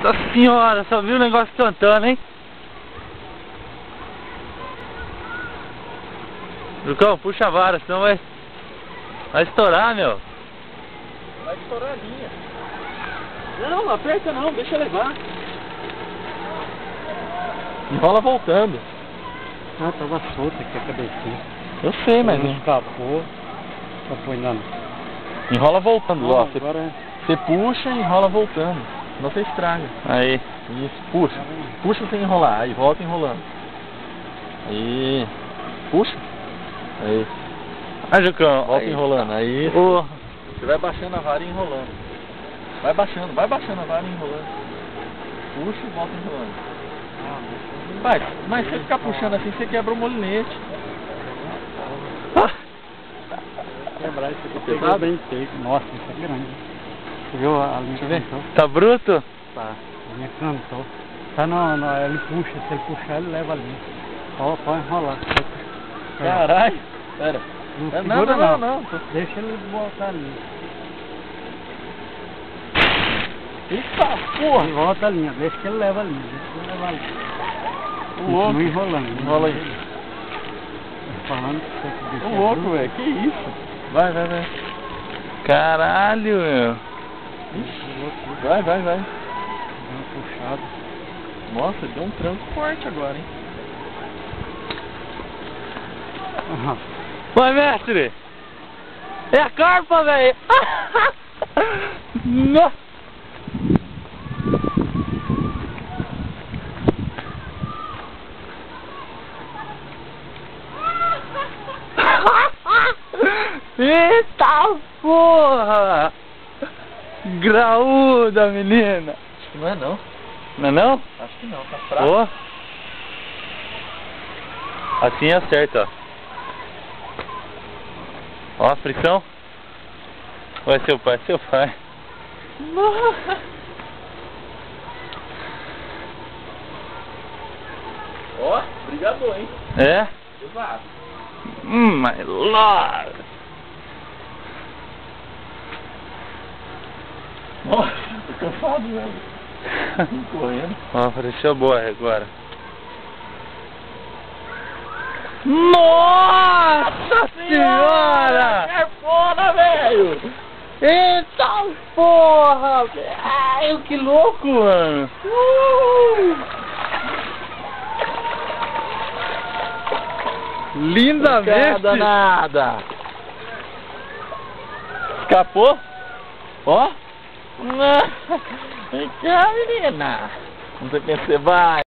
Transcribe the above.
Nossa senhora, só viu o negócio cantando, hein? Lucão, puxa a vara, senão vai estourar, meu. Vai estourar a linha. Não, não aperta não, deixa levar. Enrola voltando. Ah, tava solta aqui a cabecinha. Eu sei, mas não escapou. Só foi na... enrola voltando, ó. Agora Você puxa e enrola voltando. Senão você estraga. Aí. Isso, puxa. Puxa sem enrolar, aí volta enrolando. Aí. Puxa. Aí. Aí, Lucão. Volta aí. enrolando. Aí. Porra. Você vai baixando a vara e enrolando. Vai baixando a vara e enrolando. Puxa e volta enrolando. Mas se você ficar puxando assim, você quebra o molinete. quebrar isso aqui. Pesado? Pegou bem seco. Nossa, isso é grande. Você viu a linha Deixa eu ver. cantou? Tá bruto? Tá, a linha cantou. Tá ele puxa, se ele puxar ele leva a linha. Pode enrolar. Caralho. Pera. Não Não, segura não. Deixa ele botar a linha. Eita porra. E volta a linha, deixa que ele leva a linha. Deixa que ele leva a linha. O louco. Continua enrolando. Enrola aí. Falando que você que bicho O é louco, bruto. velho. Que isso? Vai. Caralho, meu. Ixi. Vai. Deu uma puxada. Nossa, deu um tranco forte agora, hein? Aham. Vai, mestre. É a carpa, velho. Nossa. Eita porra! Graúda, menina! Acho que não é não. Não é não? Acho que não, tá fraco. Ó. Assim acerta, ó. Ó a frição. Vai seu pai. Ó, brigador, hein? É? Exato. My lord! Nossa, tô cansado, velho. Correndo. Ó, apareceu boa agora. Nossa senhora! É foda, velho! Eita porra! Ai, que louco, mano! Lindamente! Nada! Escapou? Ó! Vem cá, menina! Não sei quem você vai!